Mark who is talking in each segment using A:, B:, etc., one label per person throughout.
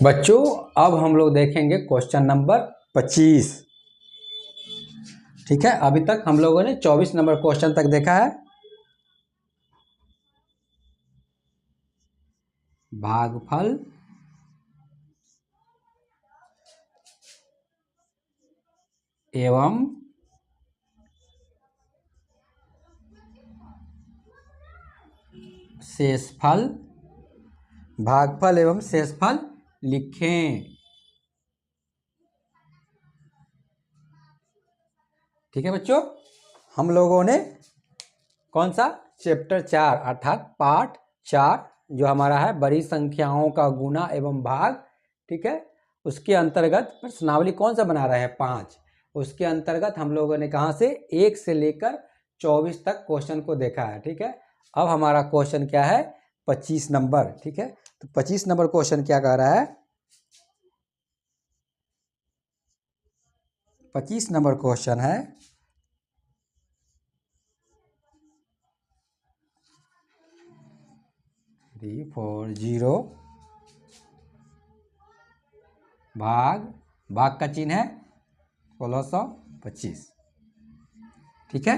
A: बच्चों अब हम लोग देखेंगे क्वेश्चन नंबर 25। ठीक है, अभी तक हम लोगों ने 24 नंबर क्वेश्चन तक देखा है। भागफल एवं शेषफल, भागफल एवं शेषफल लिखें। ठीक है बच्चों, हम लोगों ने कौन सा चैप्टर 4 अर्थात पार्ट 4 जो हमारा है बड़ी संख्याओं का गुना एवं भाग, ठीक है, उसके अंतर्गत प्रश्नावली कौन सा बना रहे हैं 5। उसके अंतर्गत हम लोगों ने कहाँ से 1 से लेकर 24 तक क्वेश्चन को देखा है। ठीक है, अब हमारा क्वेश्चन क्या है 25 नंबर। ठीक है, तो 25 नंबर क्वेश्चन क्या कह रहा है, 25 नंबर क्वेश्चन है 340 भाग का चिन्ह है 1625। ठीक है,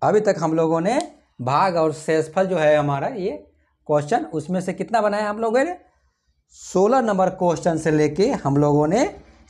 A: अभी तक हम लोगों ने भाग और शेषफल जो है हमारा ये क्वेश्चन, उसमें से कितना बनाया हम लोगों ने 16 नंबर क्वेश्चन से लेके हम लोगों ने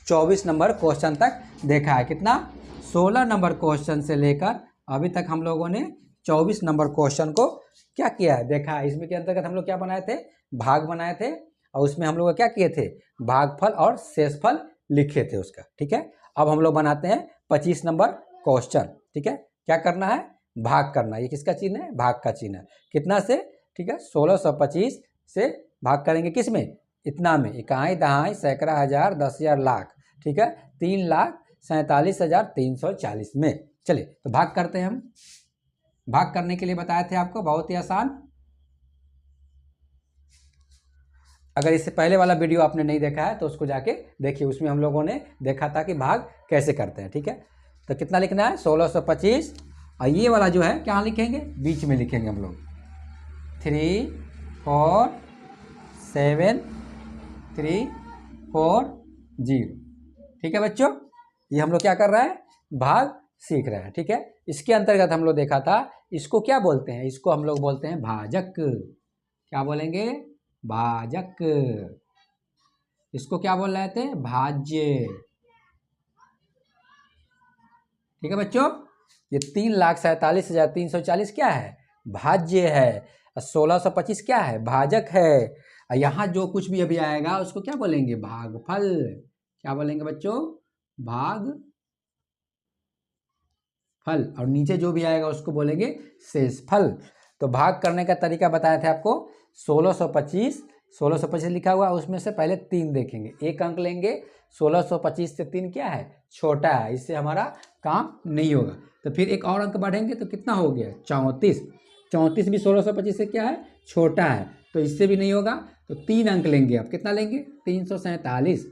A: 24 नंबर क्वेश्चन तक देखा है। कितना 16 नंबर क्वेश्चन से लेकर अभी तक हम लोगों ने 24 नंबर क्वेश्चन को क्या किया है देखा है। इसमें के अंतर्गत हम लोग क्या बनाए थे, भाग बनाए थे और उसमें हम लोग क्या किए थे, भागफल और शेषफल लिखे थे उसका। ठीक है, अब हम लोग बनाते हैं 25 नंबर क्वेश्चन। ठीक है, क्या करना है, भाग करना। ये किसका चिन्ह है, भाग का चिन्ह है। कितना से, ठीक है 1625 से भाग करेंगे किस में, इतना में, इकाई दहाई सैकड़ा हजार 10,000 लाख। ठीक है, 3,47,340 में। चलिए तो भाग करते हैं हम। भाग करने के लिए बताए थे आपको, बहुत ही आसान। अगर इससे पहले वाला वीडियो आपने नहीं देखा है तो उसको जाके देखिए, उसमें हम लोगों ने देखा था कि भाग कैसे करते हैं। ठीक है, तो कितना लिखना है 1625 और ये वाला जो है क्या लिखेंगे, बीच में लिखेंगे हम लोग 3 4 7 3 4 0। ठीक है बच्चों, ये हम लोग क्या कर रहे हैं, भाग सीख रहे हैं। ठीक है, इसके अंतर्गत हम लोग देखा था, इसको क्या बोलते हैं, इसको हम लोग बोलते हैं भाजक। क्या बोलेंगे, भाजक। इसको क्या बोल रहे थे, भाज्य। ठीक है बच्चों, ये 3,47,340 क्या है, भाज्य है। 1625 क्या है, भाजक है। और यहाँ जो कुछ भी अभी आएगा उसको क्या बोलेंगे, भागफल। क्या बोलेंगे बच्चों, भाग फल। और नीचे जो भी आएगा उसको बोलेंगे शेषफल। तो भाग करने का तरीका बताया था आपको, 1625 लिखा हुआ, उसमें से पहले 3 देखेंगे, एक अंक लेंगे। 1625 से 3 क्या है, छोटा है, इससे हमारा काम नहीं होगा। तो फिर एक और अंक बढ़ेंगे तो कितना हो गया 34। 34 भी 1625 से क्या है, छोटा है, तो इससे भी नहीं होगा। तो 3 अंक लेंगे आप, कितना लेंगे 347।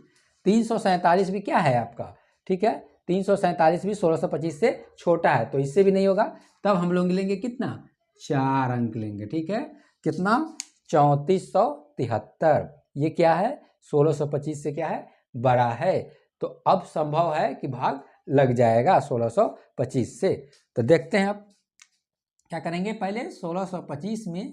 A: 347 भी क्या है आपका, ठीक है, 347 भी 1625 से छोटा है, तो इससे भी नहीं होगा। तब हम लोग लेंगे कितना, 4 अंक लेंगे। ठीक है, कितना 3473। ये क्या है, 1625 से क्या है, बड़ा है। तो अब संभव है कि भाग लग जाएगा 1625 से। तो देखते हैं अब क्या करेंगे, पहले 1625 में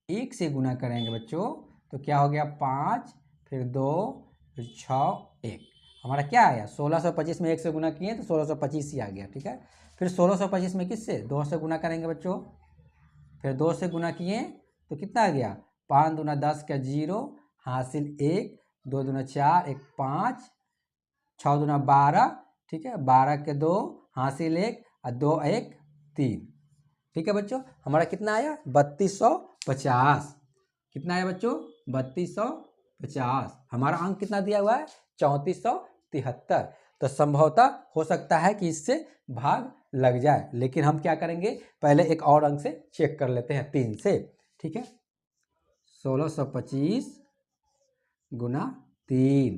A: 1 से गुना करेंगे बच्चों, तो क्या हो गया 5, फिर 2, फिर 6, 1। हमारा क्या आया, 1625 में 1 से गुना किए तो 1625 ही आ गया। ठीक है, फिर 1625 में किससे, 2 से गुना करेंगे बच्चों, फिर 2 से गुना किए तो कितना आ गया, 5 दूना 10 का 0, हासिल 1, 2 दूना 4, 1 5, 6 दूना 12, ठीक है, 12 के 2, हासिल 1 और 2 1 3। ठीक है बच्चों, हमारा कितना आया 3250। कितना आया बच्चों, 3250। हमारा अंक कितना दिया हुआ है 3473। तो संभवतः हो सकता है कि इससे भाग लग जाए, लेकिन हम क्या करेंगे, पहले एक और अंक से चेक कर लेते हैं 3 से। ठीक है, 1625 गुना 3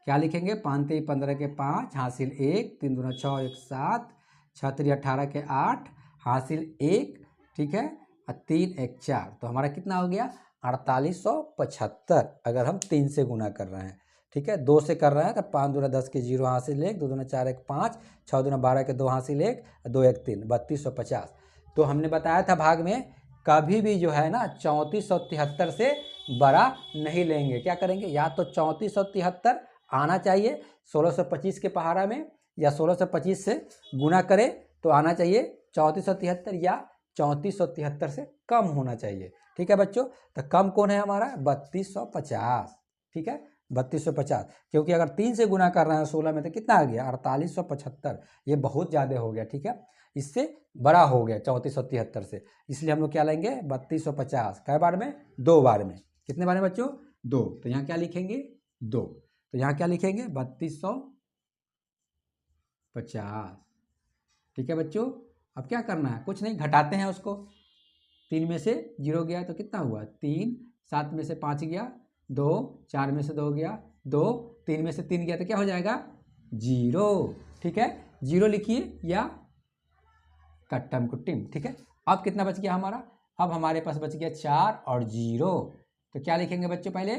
A: क्या लिखेंगे, 5 3 15 के 5, हासिल 1, 3 दूना 6, 1 7, 6 3 18 के 8, हासिल 1, ठीक है, और 3 1 4। तो हमारा कितना हो गया, 4875 अगर हम 3 से गुना कर रहे हैं, ठीक है। 2 से कर रहे हैं तो 5 दूना 10 के 0 हासिल 1, 2 दूना 4 1 5, 6 दूना 12 के 2 हासिल 1, 2 1 3, 3250। तो हमने बताया था भाग में कभी भी जो है ना 3473 से बड़ा नहीं लेंगे। क्या करेंगे, या तो 3473 आना चाहिए 1625 के पहाड़ा में, या 1625 से गुना करें तो आना चाहिए 3473, या 3473 से कम होना चाहिए, ठीक है बच्चों। तो कम कौन है हमारा, 3250, ठीक है 3250। क्योंकि अगर 3 से गुना कर रहे हैं 16 में तो कितना आ गया 4875, ये बहुत ज़्यादा हो गया, ठीक है। इससे बड़ा हो गया 3473 से, इसलिए हम लोग क्या लेंगे 3250। कै बार में, 2 बार में। कितने बार में बच्चों, 2। तो यहाँ क्या लिखेंगे, 2। तो यहाँ क्या लिखेंगे 3250, ठीक है बच्चों। अब क्या करना है, कुछ नहीं, घटाते हैं उसको। 3 में से 0 गया तो कितना हुआ 3, 7 में से 5 गया 2, 4 में से 2 गया 2, 3 में से 3 गया तो क्या हो जाएगा 0, ठीक है। 0 लिखिए या कट्टम कुट्टिम, ठीक है। अब कितना बच गया हमारा, अब हमारे पास बच गया 4 और 0। तो क्या लिखेंगे बच्चों, पहले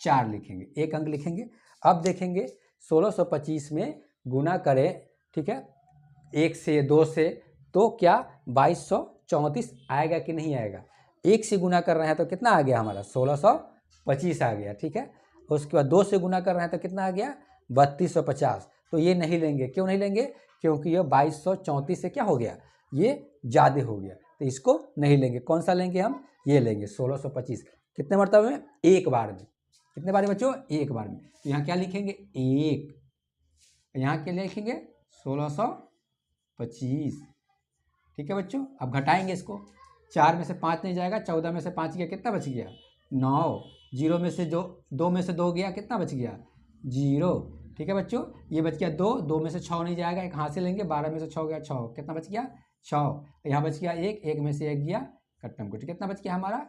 A: 4 लिखेंगे, एक अंक लिखेंगे। अब देखेंगे 1625 में गुना करें, ठीक है, 1 से 2 से, तो क्या 2234 आएगा कि नहीं आएगा। 1 से गुना कर रहे हैं तो कितना आ गया हमारा 1625 आ गया, ठीक है। उसके बाद 2 से गुना कर रहे हैं तो कितना आ गया 3250। तो ये नहीं लेंगे, क्यों नहीं लेंगे, क्योंकि ये 2234 से क्या हो गया, ये ज़्यादा हो गया, तो इसको नहीं लेंगे। कौन सा लेंगे हम, ये लेंगे 1625। कितने मरतबे में, एक बार में। कितने बार में बच्चों, एक बार में। तो यहाँ क्या लिखेंगे 1, यहाँ क्या लिखेंगे 1625, ठीक है बच्चों। अब घटाएंगे इसको, 4 में से 5 नहीं जाएगा, 14 में से 5 गया कितना बच गया 9, 0 में से जो 2 में से 2 गया कितना बच गया 0, ठीक है बच्चों। ये बच गया 2, 2 में से 6 नहीं जाएगा, एक हाथ से लेंगे, 12 में से 6 गया 6, कितना बच गया 6। यहाँ बच गया 1, 1 में से 1 गया कट्टम कुट्टी, कितना बच गया हमारा,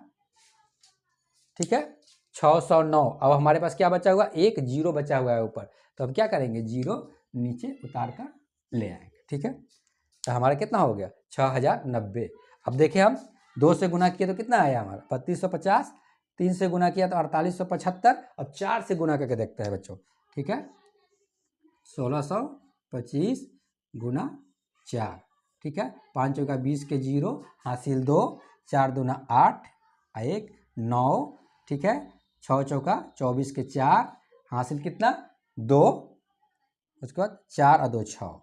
A: ठीक है 609। अब हमारे पास क्या बचा हुआ, एक 0 बचा हुआ है ऊपर, तो हम क्या करेंगे 0 नीचे उतार कर ले आएंगे, ठीक है। तो हमारा कितना हो गया 6090। अब देखिए हम 2 से गुना किया तो कितना आया हमारा 3250, 3 से गुना किया तो 4875, और 4 से गुना करके देखते हैं बच्चों, ठीक है 1625 गुना 4, ठीक है। 5 चौका 20 के 0 हासिल 2, 4 दूना 8 1 9, ठीक है। 6 चौका 24 के 4 हासिल कितना 2, उसके बाद 4 और 2 6,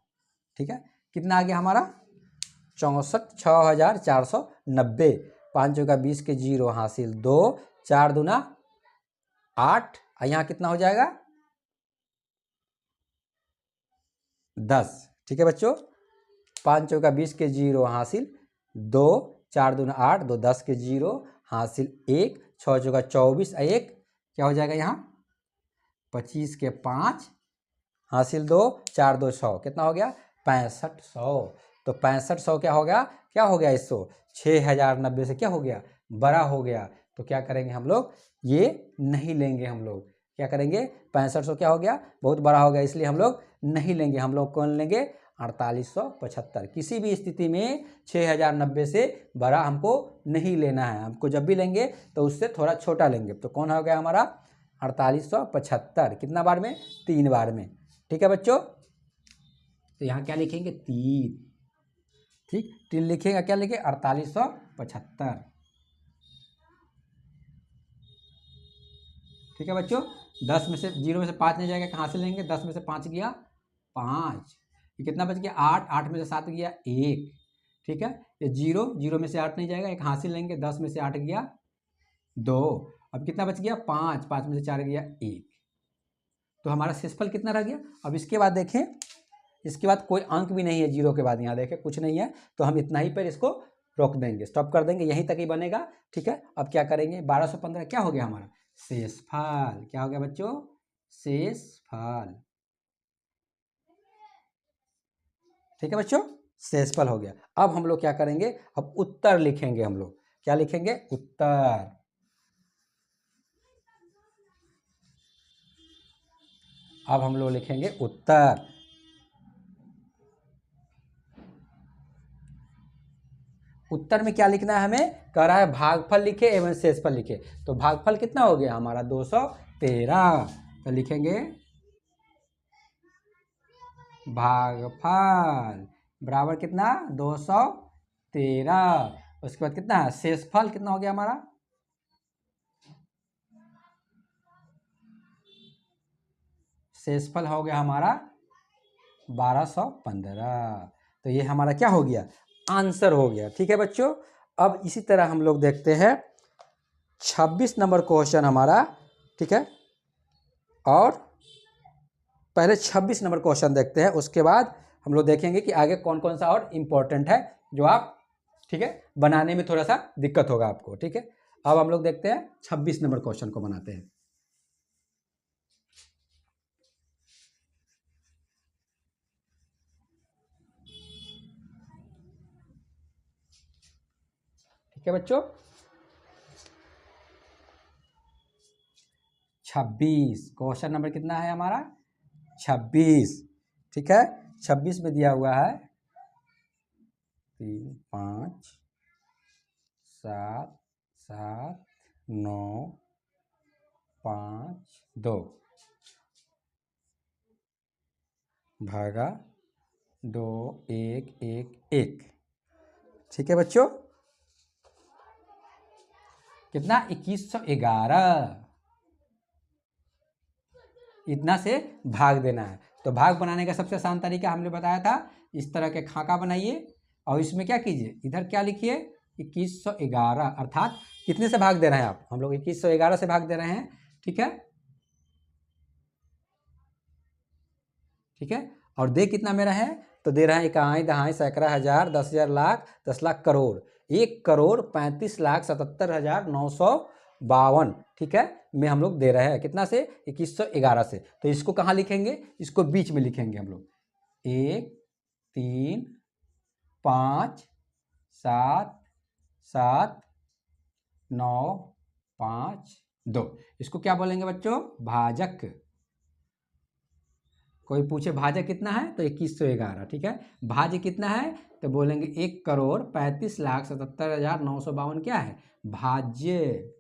A: ठीक है। कितना आ गया हमारा 64,490। 5 चौका 20 के 0 हासिल 2, 4 दूना 8, यहाँ कितना हो जाएगा 10, ठीक है बच्चों। 5 चौका 20 के 0 हासिल 2, 4 दूना 8, 2 10 के 0 हासिल 1, 6 चौका 24 1, क्या हो जाएगा यहाँ 25 के 5 हासिल 2, 4 2 100, कितना हो गया 6500। तो 6500 क्या हो गया इसको 6090 से क्या हो गया बड़ा हो गया। तो क्या करेंगे हम लोग, ये नहीं लेंगे, हम लोग क्या करेंगे 6500 क्या हो गया बहुत बड़ा हो गया, इसलिए हम लोग नहीं लेंगे। हम लोग कौन लेंगे 4875। किसी भी स्थिति में 6090 से बड़ा हमको नहीं लेना है, हमको जब भी लेंगे तो उससे थोड़ा छोटा लेंगे। तो कौन हो गया हमारा 4875, कितना बार में 3 बार में, ठीक है बच्चों। तो यहाँ क्या लिखेंगे 3, ठीक 3 लिखेगा, क्या लिखे 4875, ठीक है बच्चों। 10 में से 0 में से 5 नहीं जाएगा, कहाँ से लेंगे 10 में से 5 गया 5, ये कितना बच गया 8, 8 में से 7 गया 1, ठीक है। ये 0, 0 में से 8 नहीं जाएगा, एक हाथ से लेंगे, 10 में से 8 गया 2, अब कितना बच गया 5, 5 में से 4 गया 1। तो हमारा शेषफल कितना रह गया। अब इसके बाद देखें, इसके बाद कोई अंक भी नहीं है 0 के बाद, यहाँ देखें कुछ नहीं है, तो हम इतना ही पर इसको रोक देंगे, स्टॉप कर देंगे, यहीं तक ही बनेगा, ठीक है। अब क्या करेंगे 1215 क्या हो गया हमारा शेषफल, क्या हो गया बच्चों शेषफल, ठीक है बच्चों शेषफल हो गया। अब हम लोग क्या करेंगे, अब उत्तर लिखेंगे, हम लोग क्या लिखेंगे उत्तर। अब हम लोग लिखेंगे उत्तर। उत्तर में क्या लिखना है हमें, कह रहा है भागफल लिखे एवं शेषफल लिखे। तो भागफल कितना हो गया हमारा 213, तो लिखेंगे भागफल बराबर कितना 213। उसके बाद कितना है शेषफल, कितना हो गया हमारा, शेषफल हो गया हमारा 1215। तो ये हमारा क्या हो गया, आंसर हो गया। ठीक है बच्चों, अब इसी तरह हम लोग देखते हैं 26 नंबर क्वेश्चन हमारा। ठीक है, और पहले 26 नंबर क्वेश्चन देखते हैं, उसके बाद हम लोग देखेंगे कि आगे कौन कौन सा और इम्पोर्टेंट है जो आप, ठीक है, बनाने में थोड़ा सा दिक्कत होगा आपको। ठीक है, अब हम लोग देखते हैं 26 नंबर क्वेश्चन को बनाते हैं। ठीक है बच्चों, 26 क्वेश्चन नंबर कितना है हमारा 26। ठीक है, 26 में दिया हुआ है 3 5 7 7 9 5 2 भागा 2 1 1 1। ठीक है बच्चों, कितना 2111, इतना से भाग देना है। तो भाग बनाने का सबसे आसान तरीका हमने बताया था, इस तरह के खाका बनाइए और इसमें क्या कीजिए, इधर क्या लिखिए 2111, अर्थात कितने से भाग दे रहे हैं आप, हम लोग 2111 से भाग दे रहे हैं। ठीक है, ठीक है, और दे कितना मेरा है, तो दे रहा है इकाई दहाई सैकड़ा हजार 10,000 लाख 10 लाख करोड़, 1,35,77,952। ठीक है, में हम लोग दे रहे हैं कितना से 2111 से। तो इसको कहाँ लिखेंगे, इसको बीच में लिखेंगे हम लोग 1 3 5 7 7 9 5 2। इसको क्या बोलेंगे बच्चों, भाजक। कोई पूछे भाजक कितना है तो 2111। ठीक है, भाज्य कितना है तो बोलेंगे 1,35,77,952 क्या है भाज्य,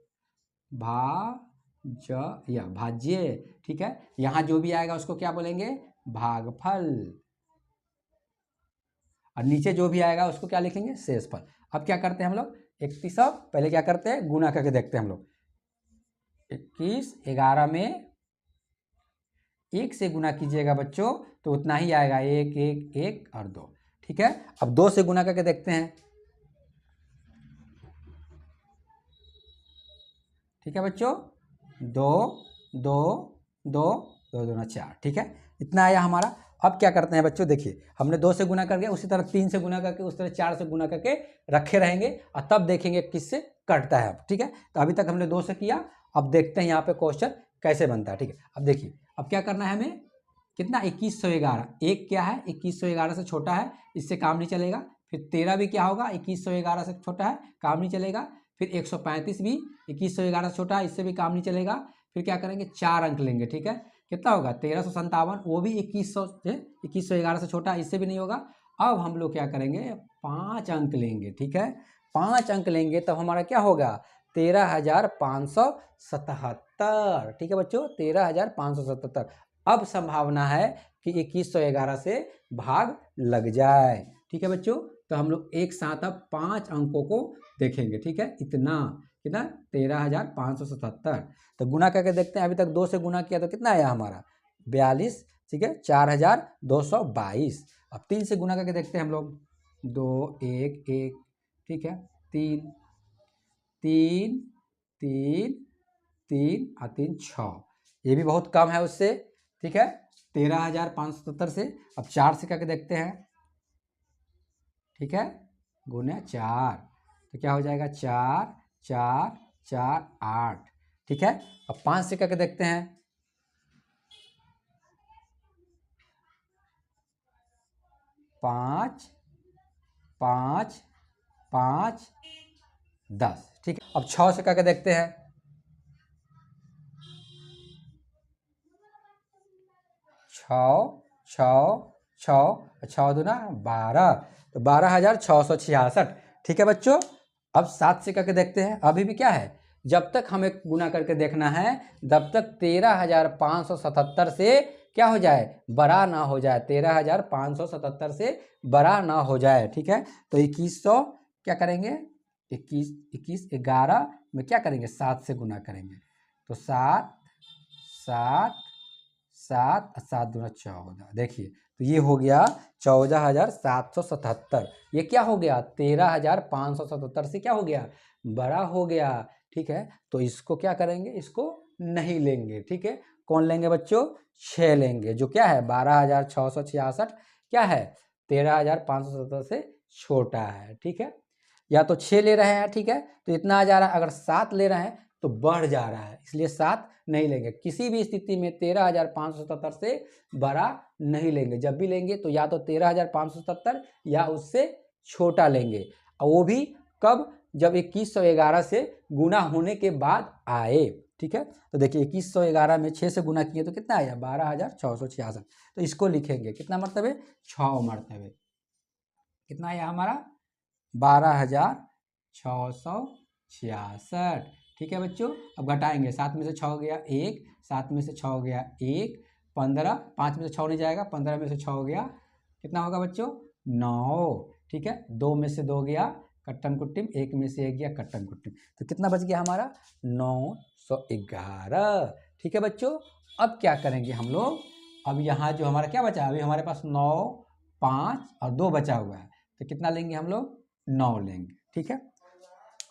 A: भाज्य या भाज्य। ठीक है, यहाँ जो भी आएगा उसको क्या बोलेंगे भागफल, और नीचे जो भी आएगा उसको क्या लिखेंगे शेषफल। अब क्या करते हैं हम लोग 31, पहले क्या करते हैं गुना करके देखते हैं हम लोग। 2111 में 1 से गुना कीजिएगा बच्चों तो उतना ही आएगा 1 1 1 और 2। ठीक है, अब 2 से गुना करके देखते हैं। ठीक है बच्चों, 2 2 2 2 2 4। ठीक है, इतना आया हमारा। अब क्या करते हैं बच्चों, देखिए हमने 2 से गुना करके, उसी तरह 3 से गुना करके, उस तरह 4 से गुना करके रखे रहेंगे और तब देखेंगे किससे कटता है। अब ठीक है, तो अभी तक हमने 2 से किया, अब देखते हैं यहाँ पे क्वेश्चन कैसे बनता है। ठीक है, अब देखिए अब क्या करना है हमें, कितना 2111, एक क्या है 2111 से छोटा है, इससे काम नहीं चलेगा। फिर 13 भी क्या होगा 2111 से छोटा है, काम नहीं चलेगा। फिर 135 भी 2111 से छोटा है, इससे भी काम नहीं चलेगा। फिर क्या करेंगे 4 अंक लेंगे। ठीक है, कितना होगा 1357, वो भी 2111 से छोटा है, इससे भी नहीं होगा। अब हम लोग क्या करेंगे 5 अंक लेंगे। ठीक है, 5 अंक लेंगे तब हमारा क्या होगा 13,577। ठीक है बच्चों, 13,577। अब संभावना है कि 2111 से भाग लग जाए। ठीक है बच्चों, तो हम लोग एक साथ अब 5 अंकों को देखेंगे। ठीक है, इतना कितना 13,577। तो गुना करके देखते हैं, अभी तक 2 से गुना किया तो कितना आया हमारा 42। ठीक है, 4,222। अब 3 से गुना करके देखते हैं हम लोग 2 1 1। ठीक है, 3 3 3 3 और 3 6, ये भी बहुत कम है उससे। ठीक है, 13,577 से। अब 4 से करके देखते हैं। ठीक है, गुने 4 तो क्या हो जाएगा 4 4 4 8। ठीक है, अब 5 से करके देखते हैं। 5 5 5 10। ठीक है, अब 6 से करके देखते हैं। 6 6 6 6 दूना 12, तो 12,666। ठीक है बच्चों, अब 7 से करके देखते हैं। अभी भी क्या है, जब तक हमें गुना करके देखना है तब तक 13,577 से क्या हो जाए, बड़ा ना हो जाए, 13,577 से बड़ा ना हो जाए। ठीक है, तो 2100 क्या करेंगे, 21 11 में क्या करेंगे, 7 से गुना करेंगे। तो 7 7 7 7 दूना 14। देखिए तो ये हो गया 14,777। ये क्या हो गया, 13,577 से क्या हो गया, बड़ा हो गया। ठीक है, तो इसको क्या करेंगे, इसको नहीं लेंगे। ठीक है, कौन लेंगे बच्चों, 6 लेंगे, जो क्या है 12,666 क्या है 13,577 से छोटा है। ठीक है, या तो 6 ले रहे हैं, ठीक है, तो इतना आ जा रहा है। अगर 7 ले रहे हैं तो बढ़ जा रहा है, इसलिए 7 नहीं लेंगे। किसी भी स्थिति में 13,577 से बड़ा नहीं लेंगे। जब भी लेंगे तो या तो 13,577 या उससे छोटा लेंगे, और वो भी कब, जब 2111 से गुना होने के बाद आए। ठीक है, तो देखिए 2111 में 6 से गुना किए तो कितना आया, 12,666। तो इसको लिखेंगे कितना मरतबे, 6 मरतबे। कितना आया हमारा, 12,666। ठीक है बच्चों, अब घटाएंगे, 7 में से 6 गया 1, 7 में से 6 गया 1, 15, 5 में से 6 नहीं जाएगा, 15 में से 6 गया, कितना होगा बच्चों, 9। ठीक है, 2 में से 2 गया कट्टम कुट्टिम, 1 में से 1 गया कट्टम कुट्टिम, तो कितना बच गया हमारा, 911। ठीक है बच्चों, अब क्या करेंगे हम लोग, अब यहाँ जो हमारा क्या बचा, अभी हमारे पास 9, 5 और 2 बचा हुआ है, तो कितना लेंगे हम लोग, 9 लेंगे। ठीक है,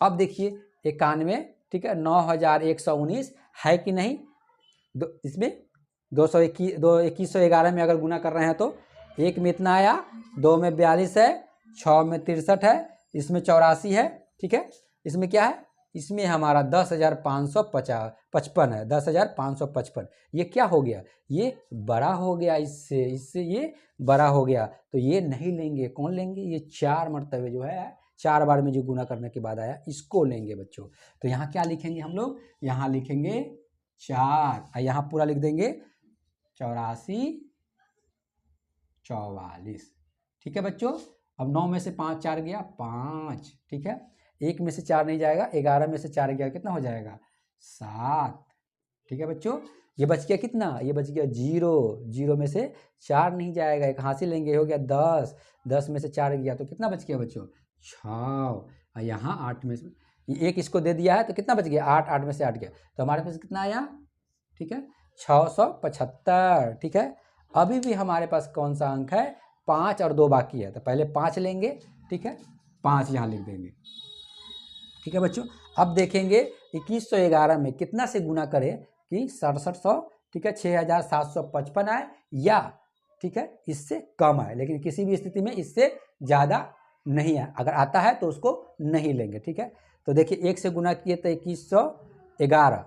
A: अब देखिए 91, ठीक है, 9,119 है कि नहीं, इसमें 2111 में अगर गुना कर रहे हैं तो 1 में इतना आया, 2 में 42 है, 6 में 63 है, इसमें 84 है। ठीक है, इसमें क्या है, इसमें हमारा 10,555 है, 10,555। ये क्या हो गया, ये बड़ा हो गया, इससे ये बड़ा हो गया, तो ये नहीं लेंगे। कौन लेंगे, ये 4 मरतबे जो है, 4 बार में जो गुना करने के बाद आया, इसको लेंगे बच्चों। तो यहाँ क्या लिखेंगे हम लोग, यहाँ लिखेंगे 4, यहाँ पूरा लिख देंगे 84 44। ठीक है बच्चों, अब 9 में से 5 4 गया 5। ठीक है, 1 में से 4 नहीं जाएगा, 11 में से 4 गया, कितना हो जाएगा 7। ठीक है बच्चों, ये बच गया कितना, ये बच गया 0, 0 में से 4 नहीं जाएगा, एक हासिल लेंगे, हो गया 10, 10 में से 4 गया तो कितना बच गया बच्चों, 6। और यहाँ 8 में से एक इसको दे दिया है तो कितना बच गया, 8, 8 में से 8 गया, तो हमारे पास कितना आया, ठीक है 675। ठीक है, अभी भी हमारे पास कौन सा अंक है, 5 और 2 बाकी है, तो पहले 5 लेंगे। ठीक है, 5 यहाँ लिख देंगे। ठीक है बच्चों, अब देखेंगे 2111 में कितना से गुना करें कि 6700, ठीक है 6,755 आए, या ठीक है इससे कम आए, लेकिन किसी भी स्थिति में इससे ज़्यादा नहीं आए। अगर आता है तो उसको नहीं लेंगे। ठीक है, तो देखिए 1 से गुना किए तो 2111,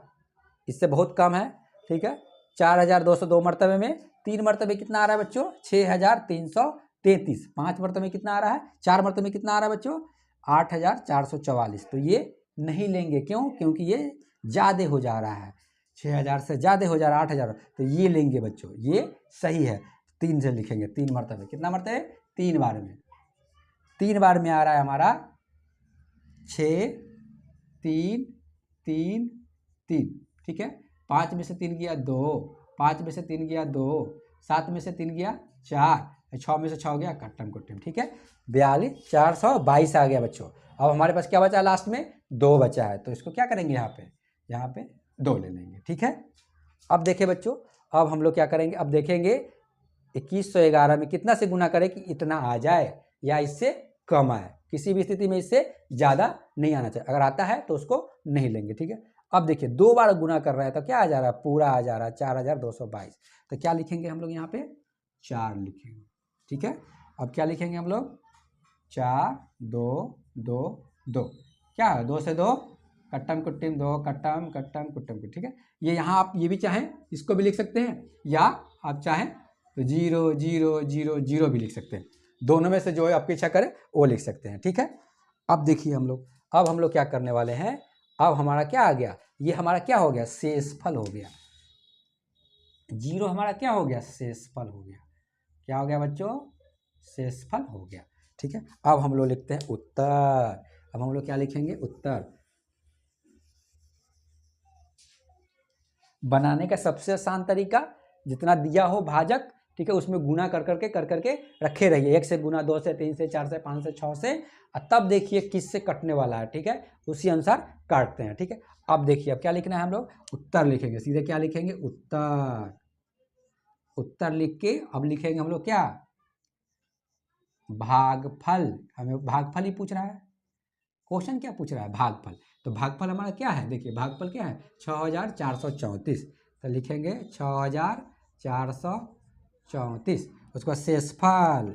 A: इससे बहुत कम है। ठीक है, 4,202 मरतबे में 3 मरतबे कितना आ रहा है बच्चों, 6,333। 5 मरतबे में कितना आ रहा है, 4 मरतबे में कितना आ रहा है बच्चों, 8,444। तो ये नहीं लेंगे, क्यों, क्योंकि ये ज़्यादा हो जा रहा है, 6,000 से ज़्यादा हो जा रहा है 8,000, तो ये लेंगे बच्चों, ये सही है। 3 से लिखेंगे, 3 मरतबे, कितना मरतबे, 3 बार में, 3 बार में आ रहा है हमारा 6 3 3 3। ठीक है, 5 में से 3 गया 2, 5 में से 3 गया 2, 7 में से 3 गया 4, 6 में से 6 गया कट्टम कुट्टम। ठीक है, 42 422 आ गया बच्चों। अब हमारे पास क्या बचा, लास्ट में 2 बचा है, तो इसको क्या करेंगे, यहाँ पे 2 ले लेंगे। ठीक है, अब देखिए बच्चों, अब हम लोग क्या करेंगे, अब देखेंगे 2111 में कितना से गुना करें कि इतना आ जाए या इससे कम आए। किसी भी स्थिति में इससे ज़्यादा नहीं आना चाहिए, अगर आता है तो उसको नहीं लेंगे। ठीक है, अब देखिए 2 बार गुना कर रहे हैं तो क्या आ जा रहा है, पूरा आ जा रहा है 4,222। तो क्या लिखेंगे हम लोग, यहाँ पे 4 लिखेंगे। ठीक है, अब क्या लिखेंगे हम लोग, 4 2 2 2, क्या है 2 से 2 कट्टम कुट्टिम, 2 कट्टम कट्टम कुट्टम। ठीक है, ये यहाँ आप ये भी चाहें इसको भी लिख सकते हैं, या आप चाहें तो 0 0 0 0 भी लिख सकते हैं, दोनों में से जो आपकी इच्छा करे वो लिख सकते हैं। ठीक है, अब देखिए अब हम लोग क्या करने वाले हैं, अब हमारा क्या आ गया, ये हमारा क्या हो गया, शेषफल हो गया। 0 हमारा क्या हो गया, शेषफल हो गया। क्या हो गया बच्चों, शेषफल हो गया। ठीक है। अब हम लोग लिखते हैं उत्तर। अब हम लोग क्या लिखेंगे? उत्तर। बनाने का सबसे आसान तरीका, जितना दिया हो भाजक, ठीक है, उसमें गुना कर करके रखे रहिए। 1 से गुना, 2 से, 3 से, 4 से, 5 से, 6 से, तब देखिए किससे कटने वाला है, ठीक है, उसी अनुसार काटते हैं, ठीक है। अब देखिए अब क्या लिखना है, हम लोग उत्तर लिखेंगे। सीधे क्या लिखेंगे? उत्तर। उत्तर लिख के अब लिखेंगे हम लोग क्या? भागफल। हमें भागफल ही पूछ रहा है, क्वेश्चन क्या पूछ रहा है? भागफल। तो भागफल हमारा क्या है? देखिए भागफल क्या है? 6434। तो लिखेंगे 6434। उसका शेषफल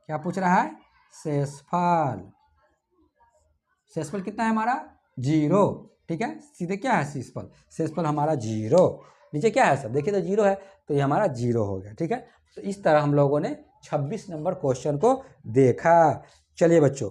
A: क्या पूछ रहा है? शेषफल। शेषफल कितना है हमारा? 0, ठीक है। सीधे क्या है शेषफल? शेषफल हमारा 0। नीचे क्या है सब? देखिए तो 0 है, तो ये हमारा 0 हो गया, ठीक है। तो इस तरह हम लोगों ने 26 नंबर क्वेश्चन को देखा। चलिए बच्चों,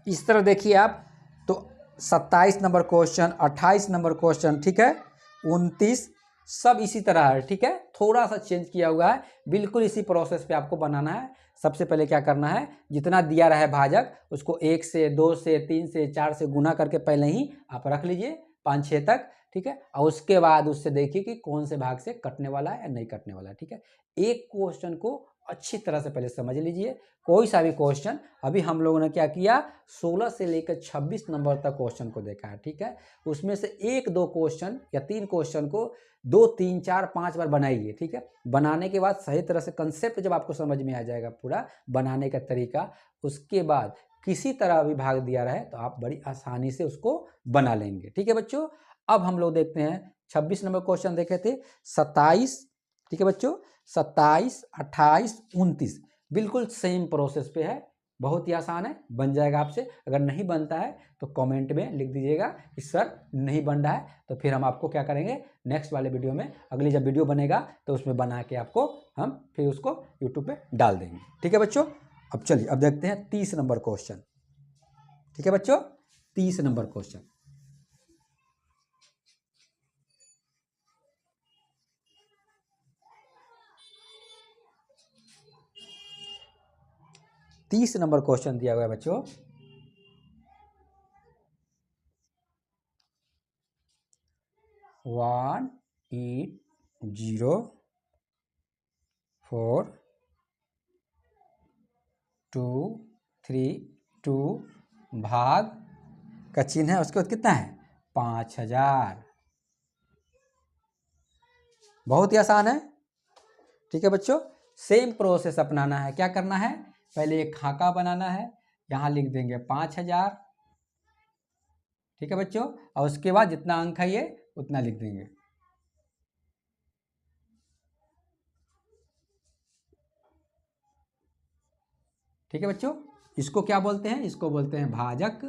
A: इस तरह देखिए आप, तो 27 नंबर क्वेश्चन, 28 नंबर क्वेश्चन, ठीक है, 29, सब इसी तरह है, ठीक है। थोड़ा सा चेंज किया हुआ है, बिल्कुल इसी प्रोसेस पे आपको बनाना है। सबसे पहले क्या करना है? जितना दिया रहा है भाजक, उसको 1 से, 2 से, 3 से, 4 से गुना करके पहले ही आप रख लीजिए 5-6 तक, ठीक है। और उसके बाद उससे देखिए कि कौन से भाग से कटने वाला है या नहीं कटने वाला है, ठीक है। एक क्वेश्चन को अच्छी तरह से पहले समझ लीजिए। कोई सा भी क्वेश्चन, अभी हम लोगों ने क्या किया, 16 से लेकर 26 नंबर तक क्वेश्चन को देखा है, ठीक है। उसमें से 1-2 क्वेश्चन या 3 क्वेश्चन को 2, 3, 4, 5 बार बनाइए, ठीक है। बनाने के बाद सही तरह से कंसेप्ट जब आपको समझ में आ जाएगा, पूरा बनाने का तरीका, उसके बाद किसी तरह भी भाग दिया रहे तो आप बड़ी आसानी से उसको बना लेंगे, ठीक है बच्चों। अब हम लोग देखते हैं 26 नंबर क्वेश्चन देखे थे, 27, ठीक है बच्चों, 27, 28, 29 बिल्कुल सेम प्रोसेस पे है, बहुत ही आसान है, बन जाएगा आपसे। अगर नहीं बनता है तो कमेंट में लिख दीजिएगा कि सर नहीं बन रहा है, तो फिर हम आपको क्या करेंगे, नेक्स्ट वाले वीडियो में, अगली जब वीडियो बनेगा तो उसमें बना के आपको हम फिर उसको यूट्यूब पे डाल देंगे, ठीक है बच्चों। अब चलिए अब देखते हैं 30 नंबर क्वेश्चन, ठीक है बच्चों, 30 नंबर क्वेश्चन। तीस नंबर क्वेश्चन दिया हुआ है बच्चों। 1 8 0 4 2 3 2 भाग का चिन्ह है, उसके बाद कितना है? 5000। बहुत ही आसान है, ठीक है बच्चों। सेम प्रोसेस अपनाना है। क्या करना है? पहले एक खाका बनाना है, यहाँ लिख देंगे 5000, ठीक है बच्चों। और उसके बाद जितना अंक है ये उतना लिख देंगे, ठीक है बच्चों। इसको क्या बोलते हैं? इसको बोलते हैं भाजक,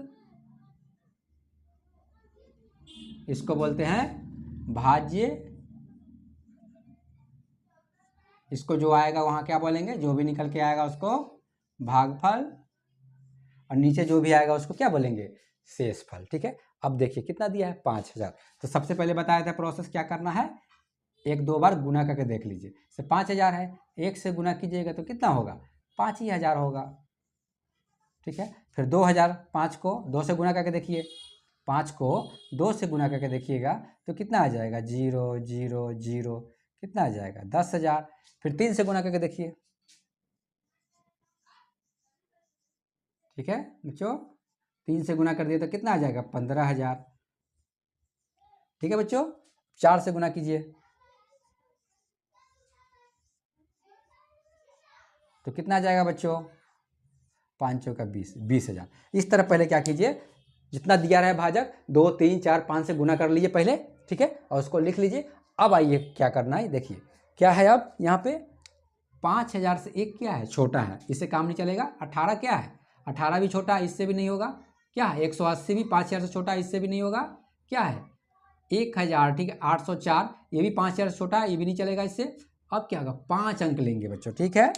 A: इसको बोलते हैं भाज्य, इसको जो आएगा वहां क्या बोलेंगे, जो भी निकल के आएगा उसको भागफल, और नीचे जो भी आएगा उसको क्या बोलेंगे? शेषफल, ठीक है। अब देखिए कितना दिया है? 5000। तो सबसे पहले बताया था प्रोसेस क्या करना है, 1-2 बार गुना करके देख लीजिए। से 5000 है, 1 से गुना कीजिएगा तो कितना होगा? 5 ही हजार होगा, ठीक है। फिर 2000, 5 को 2 से गुना करके देखिए, 5 को 2 से गुना करके देखिएगा तो कितना आ जाएगा? 0 0 0, कितना आ जाएगा? 10,000। फिर 3 से गुना करके देखिए, ठीक है बच्चों, 3 से गुना कर दिए तो कितना आ जाएगा? 15,000, ठीक है बच्चों। 4 से गुना कीजिए तो कितना आ जाएगा बच्चों? 5 चौका 20, 20,000। इस तरह पहले क्या कीजिए, जितना दिया रहा है भाजक, 2 3 4 5 से गुना कर लीजिए पहले, ठीक है, और उसको लिख लीजिए। अब आइए क्या करना है, देखिए क्या है अब यहाँ पे, 5000 से एक क्या है? छोटा है, इससे काम नहीं चलेगा। 18 क्या है? 18 भी छोटा है, इससे भी नहीं होगा। क्या है? 180 भी 5000 से छोटा है, इससे भी नहीं होगा। क्या है? 1000, ठीक है। 804, ये भी 5000 से छोटा है, ये भी नहीं चलेगा इससे। अब क्या होगा? 5 अंक लेंगे बच्चों, ठीक है,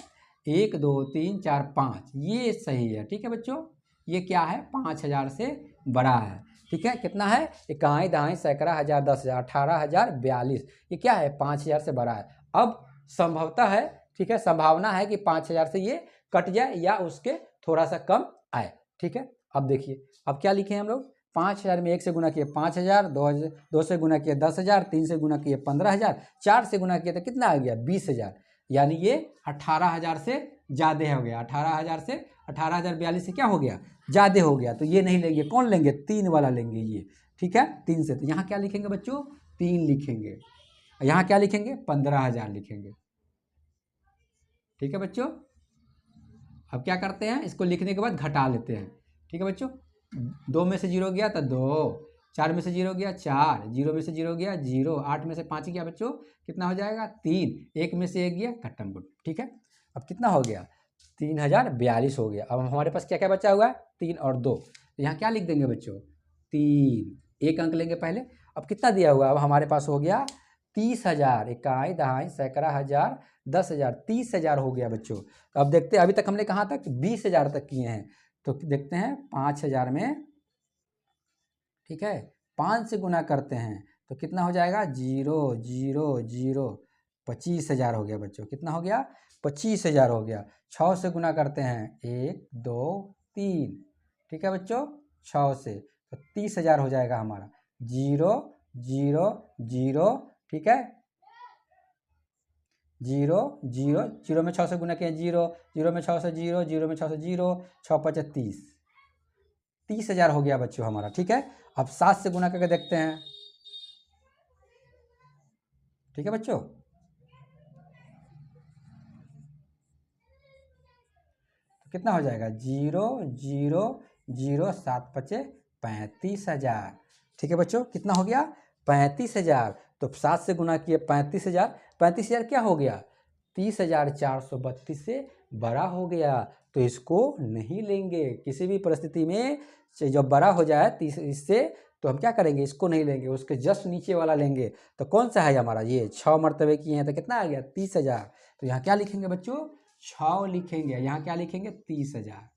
A: 1 2 3 4 5, ये सही है, ठीक है बच्चों। ये क्या है? 5000 से बड़ा है, ठीक है। कितना है? इकाई, दहाई, सैकड़ा, हजार, 10,000, 18,000, 42, ये क्या है? 5000 से बड़ा है। अब संभवतः है, ठीक है, संभावना है कि 5000 से ये कट जाए या उसके थोड़ा सा कम आए, ठीक है। अब देखिए अब क्या लिखे हम लोग, 5000 में 1 से गुना किए 5000, 2 से गुना किए 10,000, 3 से गुना किए 15,000, 4 से गुना किए तो कितना आ गया 20,000, यानी ये 18,000 से ज़्यादा हो गया। 18,000 से 18,042 से क्या हो गया, ज़्यादा हो गया। तो ये नहीं लेंगे, कौन लेंगे, 3 वाला लेंगे ये, ठीक है। 3 से, तो यहाँ क्या लिखेंगे बच्चों, 3 लिखेंगे। यहाँ क्या लिखेंगे, 15,000 लिखेंगे, ठीक है बच्चों। अब क्या करते हैं, इसको लिखने के बाद घटा लेते हैं, ठीक है बच्चों। 2 में से 0 गया तो 2, 4 में से 0 गया 4, 0 में से 0 गया 0, 8 में से 5 गया बच्चों, कितना हो जाएगा 3, 1 में से 1 गया कट्टम गुट, ठीक है। अब कितना हो गया, 3042 हो गया। अब हमारे पास क्या क्या बचा हुआ है, 3 और 2, तो यहाँ क्या लिख देंगे बच्चों, 3, 1 अंक लेंगे पहले। अब कितना दिया हुआ है, अब हमारे पास हो गया 30,000, इकाई दहाई सैकड़ा हजार 10,000, 30,000 हो गया बच्चों। तो अब देखते हैं, अभी तक हमने कहाँ तक 20,000 तक किए हैं, तो देखते हैं 5,000 में, ठीक है, 5 से गुना करते हैं तो कितना हो जाएगा, 0 0 0, 25,000 हो गया बच्चों। कितना हो गया, 25,000 हो गया। 6 से गुना करते हैं 1 2 3, ठीक है बच्चों, 6 से तो 30,000 हो जाएगा हमारा। 0 0 0, ठीक है, 0 0 0 में 6 से गुना किया 0, 0 में 6 से 0, 0 में 6 से 0, 6 5 30, 30,000 हो गया बच्चों हमारा, ठीक है। अब 7 से गुना करके देखते हैं, ठीक है बच्चों। तो कितना हो जाएगा, 0 0 0, 7 5 35,000, ठीक है बच्चों। कितना हो गया, 35,000। तो 7 से गुना किए 35,000, 35,000 क्या हो गया, 30,432 से बड़ा हो गया। तो इसको नहीं लेंगे किसी भी परिस्थिति में, जब बड़ा हो जाए 30 इससे, तो हम क्या करेंगे, इसको नहीं लेंगे, उसके जस्ट नीचे वाला लेंगे। तो कौन सा है हमारा, ये 6 मरतबे किए हैं तो कितना आ गया 30,000। तो यहाँ क्या लिखेंगे बच्चों, 6 लिखेंगे, यहाँ क्या लिखेंगे 30,000,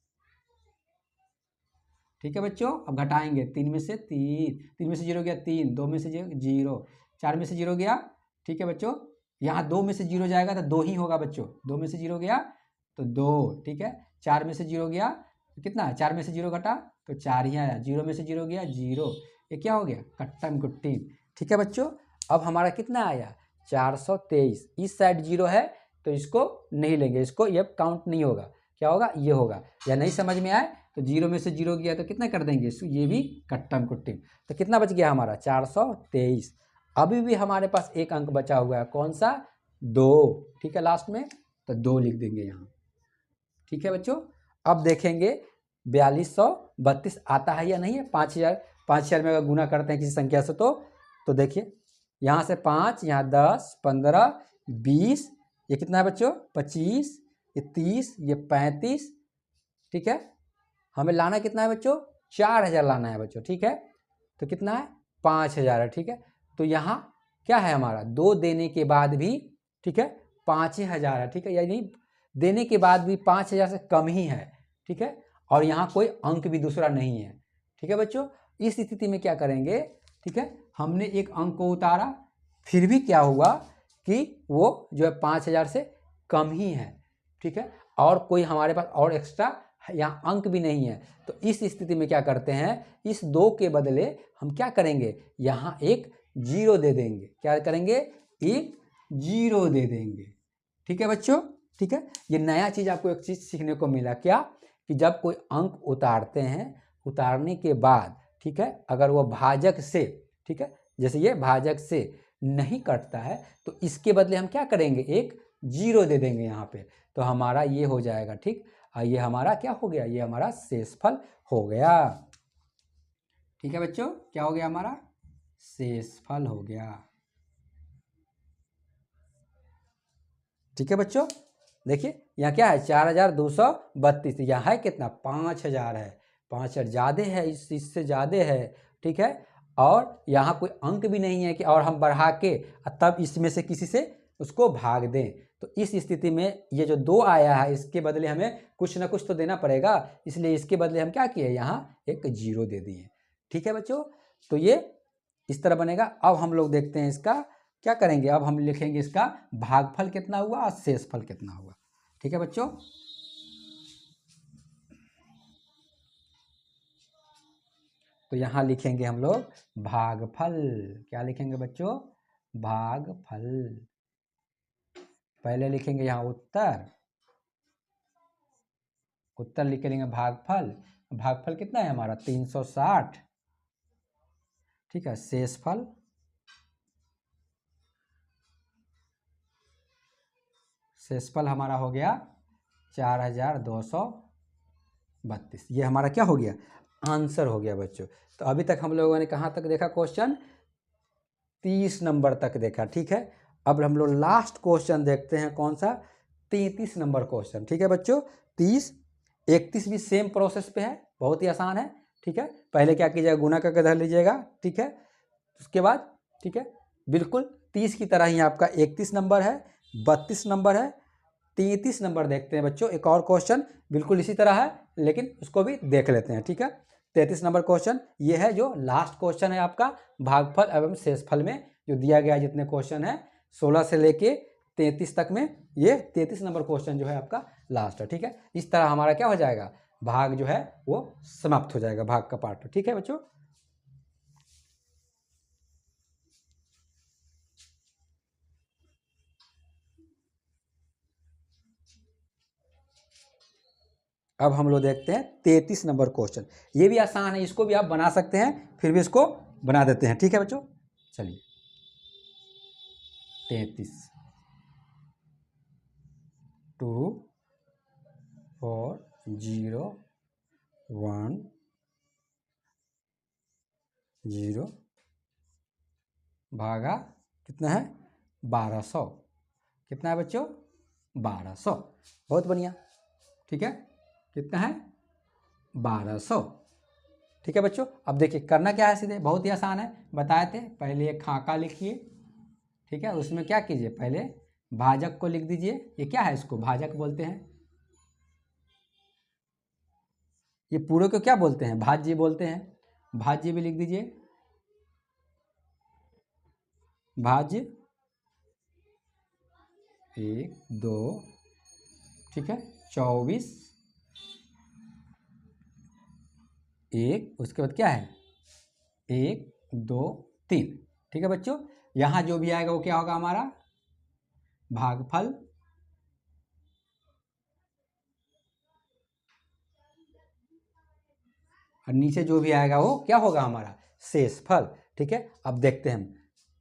A: ठीक है बच्चों। अब घटाएंगे, 3 में से 3, 3 में से 0 गया 3, 2 में से 0, 4 में से 0 गया, ठीक है बच्चों। यहाँ 2 में से 0 जाएगा तो 2 ही होगा बच्चों, 2 में से 0 गया तो 2, ठीक है। 4 में से 0 गया तो कितना है, 4 में से 0 घटा तो 4 ही आया, 0 में से 0 गया 0, ये क्या हो गया, कट्टम गुट्टी, ठीक है बच्चों। अब हमारा कितना आया, 423। इस साइड 0 है तो इसको नहीं लेंगे, इसको ये काउंट नहीं होगा, क्या होगा, ये होगा। या नहीं समझ में आए तो 0 में से 0 गया तो कितना कर देंगे, ये भी कट्टम कुट्टी। तो कितना बच गया हमारा, 423। अभी भी हमारे पास एक अंक बचा हुआ है, कौन सा, 2, ठीक है, लास्ट में, तो 2 लिख देंगे यहाँ, ठीक है बच्चों। अब देखेंगे 4232 आता है या नहीं है। 5,000 में अगर गुना करते हैं किसी संख्या से तो देखिए यहाँ से 5, यहाँ 10 15 20, ये कितना है बच्चों, 25, ये 30, ये 35, ठीक है। हमें लाना कितना है बच्चों, 4,000 लाना है बच्चों, ठीक है। तो कितना है, 5,000 है, ठीक है। तो यहाँ क्या है हमारा, 2 देने के बाद भी, ठीक है, 5,000 है, ठीक है, यानी देने के बाद भी 5,000 से कम ही है, ठीक है। और यहाँ कोई अंक भी दूसरा नहीं है, ठीक है बच्चों। इस स्थिति में क्या करेंगे, ठीक है, हमने एक अंक को उतारा, फिर भी क्या हुआ कि वो जो है 5,000 से कम ही है, ठीक है, और कोई हमारे पास और एक्स्ट्रा यहाँ अंक भी नहीं है। तो इस स्थिति में क्या करते हैं, इस 2 के बदले हम क्या करेंगे, यहाँ एक 0 दे देंगे, क्या करेंगे, एक 0 दे देंगे, ठीक है बच्चों, ठीक है। ये नया चीज़ आपको एक चीज़ सीखने को मिला, क्या, कि जब कोई अंक उतारते हैं, उतारने के बाद, ठीक है, अगर वो भाजक से, ठीक है, जैसे ये भाजक से नहीं कटता है तो इसके बदले हम क्या करेंगे, एक 0 दे देंगे यहाँ पे, तो हमारा ये हो जाएगा, ठीक। ये हमारा क्या हो गया, ये हमारा शेषफल हो गया, ठीक है बच्चों। क्या हो गया हमारा, शेषफल हो गया, ठीक है बच्चों। देखिए यहाँ क्या है, 4,232, यहाँ है कितना, 5,000 है, 5,000 ज़्यादा है, इससे ज़्यादा है, ठीक है। और यहाँ कोई अंक भी नहीं है कि और हम बढ़ा के तब इसमें से किसी से उसको भाग दें। तो इस स्थिति में ये जो 2 आया है, इसके बदले हमें कुछ ना कुछ तो देना पड़ेगा, इसलिए इसके बदले हम क्या किए, यहाँ एक 0 दे दिए, ठीक है बच्चों। तो ये इस तरह बनेगा। अब हम लोग देखते हैं इसका क्या करेंगे, अब हम लिखेंगे इसका भागफल कितना हुआ और शेषफल कितना हुआ, ठीक है बच्चों। तो यहाँ लिखेंगे हम लोग भागफल। क्या लिखेंगे बच्चों? भागफल। पहले लिखेंगे यहाँ उत्तर, उत्तर लिख लेंगे भागफल। भागफल कितना है हमारा? 360। ठीक है, शेषफल, शेषफल हमारा हो गया 4232। ये हमारा क्या हो गया? आंसर हो गया बच्चों। तो अभी तक हम लोगों ने कहाँ तक देखा क्वेश्चन? 30 नंबर तक देखा। ठीक है, अब हम लोग लास्ट क्वेश्चन देखते हैं। कौन सा? 33 नंबर क्वेश्चन। ठीक है बच्चों, 30 31 भी सेम प्रोसेस पे है, बहुत ही आसान है। ठीक है, पहले क्या कीजिएगा? गुना करके धर लीजिएगा। ठीक है, उसके बाद ठीक है बिल्कुल 30 की तरह ही आपका 31 नंबर है, 32 नंबर है, 33 नंबर देखते हैं बच्चों। एक और क्वेश्चन बिल्कुल इसी तरह है, लेकिन उसको भी देख लेते हैं। ठीक है, 33 नंबर क्वेश्चन ये है, जो लास्ट क्वेश्चन है आपका भागफल एवं शेषफल में जो दिया गया है। जितने क्वेश्चन है 16 से लेके 33 तक में, ये 33 नंबर क्वेश्चन जो है आपका लास्ट है। ठीक है, इस तरह हमारा क्या हो जाएगा? भाग जो है वो समाप्त हो जाएगा, भाग का पार्ट। ठीक है बच्चों, अब हम लोग देखते हैं 33 नंबर क्वेश्चन। ये भी आसान है, इसको भी आप बना सकते हैं, फिर भी इसको बना देते हैं। ठीक है बच्चों, चलिए 33 2 4 0 1 0 भागा कितना है? 1200। कितना है बच्चों? 1200। बहुत बढ़िया। ठीक है, कितना है? 1200। ठीक है बच्चों, अब देखिए करना क्या है, सीधे बहुत ही आसान है, बताए थे। पहले एक खाका लिखिए। ठीक है, उसमें क्या कीजिए? पहले भाजक को लिख दीजिए। ये क्या है? इसको भाजक बोलते हैं। ये पूरे को क्या बोलते हैं? भाज्य बोलते हैं। भाज्य भी लिख दीजिए, भाज्य 1 2। ठीक है, 24 1, उसके बाद क्या है? 1 2 3। ठीक है बच्चों, यहाँ जो भी आएगा वो क्या होगा? हमारा भागफल। और नीचे जो भी आएगा वो क्या होगा? हमारा शेषफल। ठीक है, अब देखते हैं हम।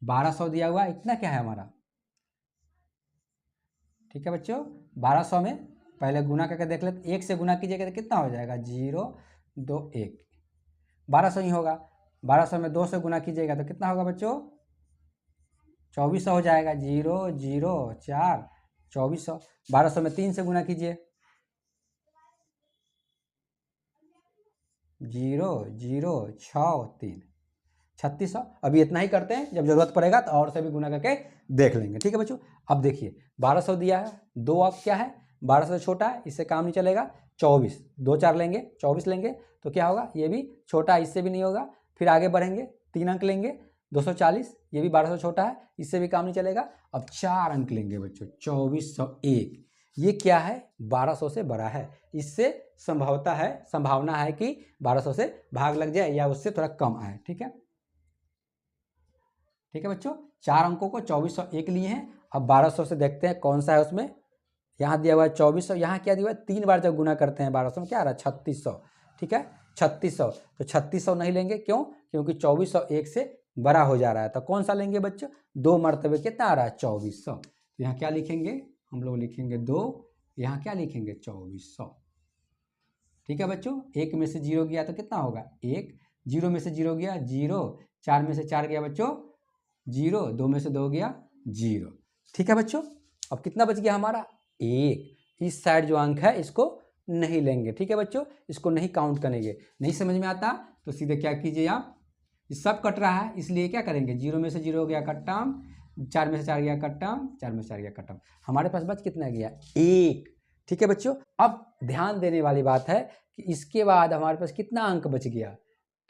A: 1200 दिया हुआ, इतना क्या है हमारा? ठीक है बच्चों, 1200 में पहले गुना करके देख लेते। 1 से गुना कीजिएगा तो कितना हो जाएगा? 0 2 1, 1200 ही होगा। 1200 में 2 से गुना कीजिएगा तो कितना होगा बच्चों? 2400 हो जाएगा। 0 0 4 2400। 1200 में 3 से गुना कीजिए, 0 0 6 3 3600। अभी इतना ही करते हैं, जब जरूरत पड़ेगा तो और से भी गुना करके देख लेंगे। ठीक है बच्चों, अब देखिए 1200 दिया है, 2 अब क्या है? 1200 से छोटा है, इससे काम नहीं चलेगा। 24 2 4 लेंगे, 24 लेंगे तो क्या होगा? ये भी छोटा है, इससे भी नहीं होगा। फिर आगे बढ़ेंगे, 3 अंक लेंगे, 240। ये भी 1200 छोटा है, इससे भी काम नहीं चलेगा। अब 4 अंक लेंगे बच्चों, 2401। ये क्या है? 1200 से बड़ा है, इससे संभावना है कि 1200 से भाग लग जाए या उससे थोड़ा कम आए। ठीक है, ठीक है बच्चों, 4 अंकों को 2401 लिए हैं। अब 1200 से देखते हैं कौन सा है उसमें। यहाँ दिया हुआ है 2400, यहाँ क्या दिया हुआ है? 3 बार जब गुना करते हैं 1200 में क्या आ रहा है? 3600। ठीक है, 3600। तो 3600 नहीं लेंगे, क्यों? क्योंकि 2401 से बड़ा हो जा रहा है। तो कौन सा लेंगे बच्चों? 2 मरतबे कितना आ रहा है? 2400। तो यहाँ क्या लिखेंगे? हम लोग लिखेंगे 2, यहाँ क्या लिखेंगे? 2400। ठीक है बच्चों, 1 में से 0 गया तो कितना होगा? 1, 0 में से 0 गया 0, 4 में से 4 गया बच्चों 0, 2 में से 2 गया 0। ठीक है बच्चों, अब कितना बच गया हमारा? 1। इस साइड जो अंक है इसको नहीं लेंगे। ठीक है बच्चों, इसको नहीं काउंट करेंगे। नहीं समझ में आता तो सीधे क्या कीजिए आप, सब कट रहा है इसलिए क्या करेंगे? 0 में से 0 गया कट्टम, 4 में से 4 गया कट्टम, 4 में से 4 गया कट्टम। हमारे पास बच कितना गया? 1। ठीक है बच्चों, अब ध्यान देने वाली बात है कि इसके बाद हमारे पास कितना अंक बच गया?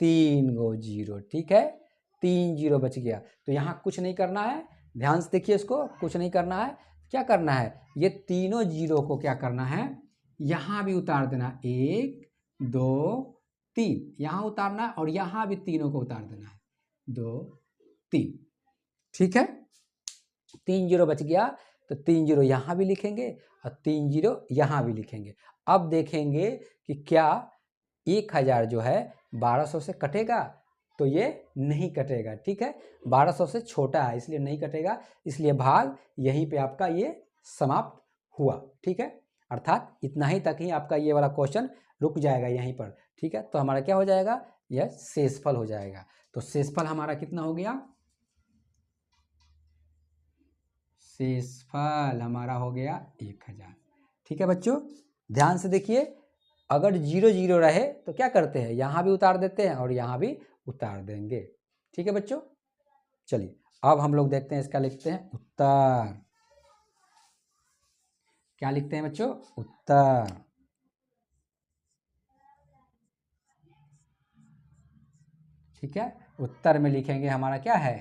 A: 3 गो 0। ठीक है, 3 0 बच गया। तो यहाँ कुछ नहीं करना है, ध्यान से देखिए इसको, कुछ नहीं करना है। क्या करना है? ये तीनों 0 को क्या करना है? यहाँ भी उतार देना, 1 2 3 यहाँ उतारना है और यहाँ भी तीनों को उतार देना है, 2 3, ठीक है। 3 जीरो बच गया तो 3 जीरो यहाँ भी लिखेंगे और 3 जीरो यहाँ भी लिखेंगे। अब देखेंगे कि क्या 1000 जो है 1200 से कटेगा, तो ये नहीं कटेगा, ठीक है। 1200 से छोटा है इसलिए नहीं कटेगा, इसलिए भाग यहीं पे आपका ये समाप्त हुआ, ठीक है। अर्थात इतना ही तक ही आपका ये वाला क्वेश्चन रुक जाएगा यहीं पर, ठीक है। तो हमारा क्या हो जाएगा, यह शेषफल हो जाएगा। तो शेषफल हमारा कितना हो गया, शेषफल हमारा हो गया 1000, ठीक है बच्चों। ध्यान से देखिए, अगर 0 0 रहे तो क्या करते हैं, यहाँ भी उतार देते हैं और यहाँ भी उतार देंगे, ठीक है बच्चों। चलिए अब हम लोग देखते हैं, इसका लिखते हैं उत्तर। क्या लिखते हैं बच्चों, उत्तर। ठीक है, उत्तर में लिखेंगे हमारा क्या है,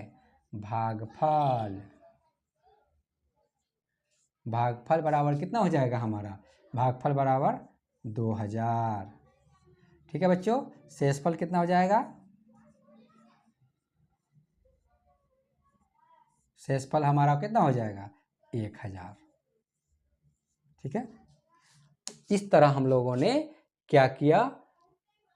A: भागफल। भागफल बराबर कितना हो जाएगा हमारा, भागफल बराबर 2000, ठीक है बच्चों। शेषफल कितना हो जाएगा, शेषफल हमारा कितना हो जाएगा 1000, ठीक है। इस तरह हम लोगों ने क्या किया,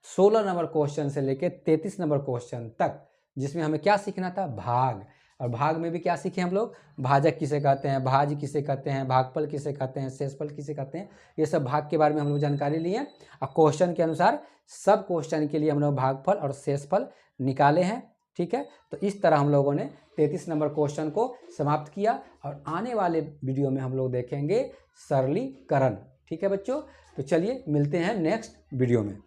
A: 16 नंबर क्वेश्चन से लेके 33 नंबर क्वेश्चन तक, जिसमें हमें क्या सीखना था, भाग। और भाग में भी क्या सीखे हम लोग, भाजक किसे कहते हैं, भाज्य किसे कहते हैं, भागफल किसे कहते हैं, शेषफल किसे कहते हैं, ये सब भाग के बारे में हम लोग जानकारी लिए। और क्वेश्चन के अनुसार सब क्वेश्चन के लिए हम लोग भागफल और शेषफल निकाले हैं, ठीक है। तो इस तरह हम लोगों ने 33 नंबर क्वेश्चन को समाप्त किया और आने वाले वीडियो में हम लोग देखेंगे सरलीकरण, ठीक है बच्चों। तो चलिए मिलते हैं नेक्स्ट वीडियो में।